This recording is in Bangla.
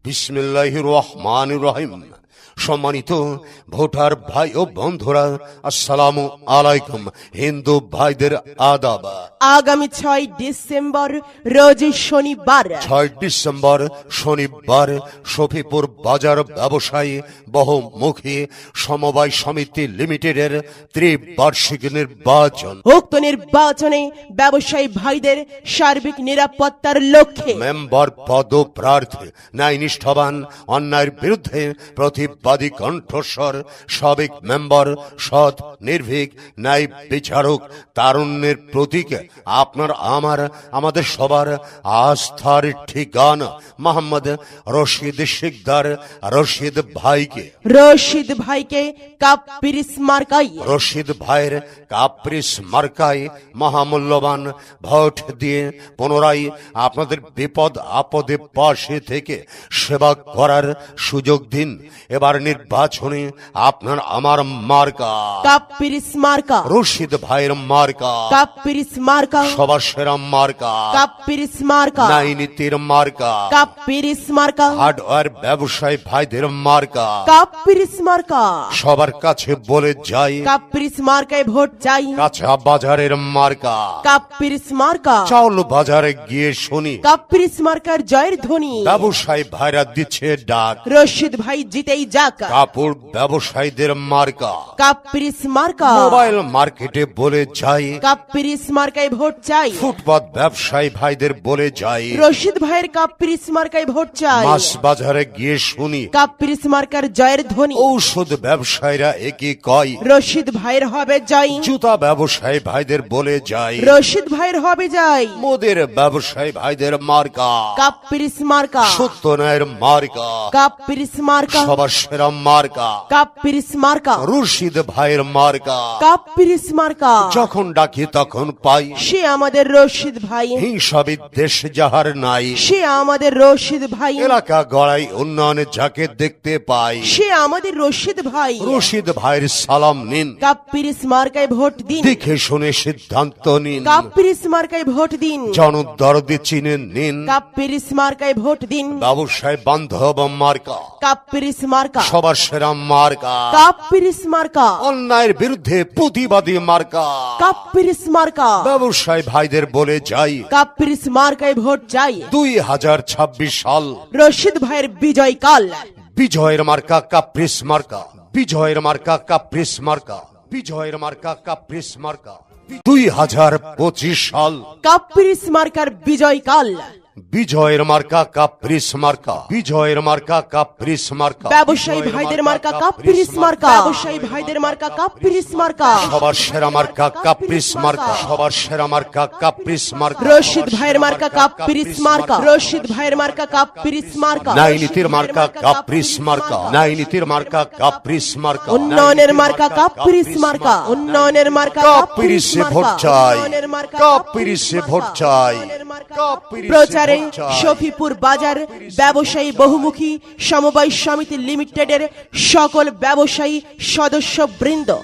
বিসমিল্লাহির রহমানির রহিম। সম্মানিত ভোটার ভাই ও বন্ধুরা, আসসালামু আলাইকুম। হিন্দু ভাইদের আদাব। আগামী 6 ডিসেম্বর রোজ শনিবার 6 ডিসেম্বর শনিবার শফিপুর বাজার ব্যবসায়ী বহুমুখী সমবায় সমিতি লিমিটেডের ত্রিবার্ষিক নির্বাচন। উক্ত নির্বাচনে ব্যবসায়ী ভাইদের সার্বিক নিরাপত্তার লক্ষ্যে মেম্বার পদপ্রার্থী ন্যায়নিষ্ঠবান, অন্যায়ের বিরুদ্ধে প্রতিবাদী কণ্ঠস্বর, সাবেক মেম্বার, সৎ, নির্ভীক, ন্যায় বিচারক, তারুণ্যের প্রতীক, আপনার আমাদের সবার আস্থার ঠিকানা মোহাম্মদ রশিদ শিকদার রশিদ ভাইকে কাপ্রিস মার্কাই রশিদ ভাইয়ের কাপ্রিস মার্কায় মহামূল্যবান ভোট দিয়ে পুনরায় আপনাদের বিপদ আপদে পাশে থেকে সেবা করার সুযোগ দিন। এবার নির্বাচনে আপনার আমার মার্কা কাপ্রিস মার্কা, রশিদ ভাইয়ের মার্কা কাপ্রিস মার্কা, সবার সেরা মার্কা কাপ্রিস মার্কা, ন্যায় নীতির মার্কা কাপ্রিস মার্কা, হার্ডওয়্যার ব্যবসায়ী ভাইদের মার্কা কাপ্রিস মার্কা। সবার কাছে বলে যাই, কাপ্রিস মার্কায় ভোট চাই। কাঁচা বাজারের মার্কা কাপ্রিস মার্কা, চাউল বাজারে গিয়ে শুনি কাপ্রিস মার্কার জয়ের ধ্বনি। ব্যবসায়ী ভাইরা দিচ্ছে ডাক, রশিদ ভাই জিতেই যাক। কাপড় ব্যবসায়ীদের মার্কা কাপ্রিস মার্কা, মোবাইল মার্কেটে বলে যাই, কাপ্রিস মার্কায় ভোট চাই। ফুটপাত ব্যবসায়ী ভাইদের বলে যাই, রশিদ ভাইয়ের কাপ্রিস মার্কায় ভোট চাই। মাছ বাজারে গিয়ে শুনি কাপ্রিস মার্কার জয়ের ধ্বনি। ঔষধ ব্যবসায়ীরা একই কয়, রশিদ ভাইয়ের হবে জয়। জুতা ব্যবসায়ী ভাইদের বলে যাই, রশিদ ভাইয়ের হবে জয়। মোদের ব্যবসায়ী ভাইদের মার্কা কাপ্রিস মার্কা, সত্যনায়ের মার্কা কাপ্রিস মার্কা, সবার সেরা মার্কা কাপ্রিস মার্কা, রশিদ ভাইয়ের মার্কা। কাপ্রিস মার্কা। যখন ডাকি তখন পাই, সে আমাদের রশিদ ভাই, হিংসা বিদ্বেষ যাহার নাই, সে আমাদের রশিদ ভাই, এলাকা গড়াই উন্নয়নে যাকে দেখতে পাই, সে আমাদের রশিদ ভাই। রশিদ ভাইয়ের সালাম নিন, কাপ্রিস মার্কায় ভোট দিন। দেখে শুনে সিদ্ধান্ত নিন, কাপ্রিস মার্কায় ভোট দিন। জনদরদি চিনে নিন, কাপ্রিস মার্কায় ভোট দিন। ব্যবসায় বান্ধব মার্কা কাপ্রিস মার্কা, সবার সেরা মার্কা, কাপ্রিস মার্কা, অন্যায়ের বিরুদ্ধে প্রতিবাদী মার্কা। কাপ্রিস মার্কা। ব্যবসায়ী ভাইদের বলে যাই, কাপ্রিস মার্কায় ভোট চাই। 2026 সাল রশিদ ভাইয়ের বিজয় কাল। বিজয়ের মার্কা কাপ্রিস মার্কা, বিজয়ের মার্কা কাপ্রিস মার্কা, বিজয়ের মার্কা কাপ্রিস মার্কা। 2025 সাল কাপ্রিস মার্কার বিজয় কাল। বিজয়ের মার্কা কাপ্রিস মার্কা, বিজয়ের মার্কা কাপ্রিস মার্কা। ব্যবসায়ী ভাইদের মার্কা কাপ্রিস মার্কা, ব্যবসায়ী ভাইদের মার্কা কাপ্রিস মার্কা। সবার সেরা মার্কা কাপ্রিস মার্কা, সবার সেরা মার্কা কাপ্রিস মার্কা। রশিদ ভাইয়ের মার্কা কাপ্রিস মার্কা, রশিদ ভাইয়ের মার্কা কাপ্রিস মার্কা। ন্যায় নীতির মার্কা কাপ্রিস মার্কা, ন্যায় নীতির মার্কা কাপ্রিস মার্কা। উন্নয়নের মার্কা কাপ্রিস মার্কা, উন্নয়নের মার্কা কাপ্রিসে ভোট চাই, কাপ্রিসে ভোট চাই। প্রচারে শফিপুর বাজার ব্যবসায়ী বহুমুখী সমবায় সমিতি লিমিটেডের সকল ব্যবসায়ী সদস্য বৃন্দ।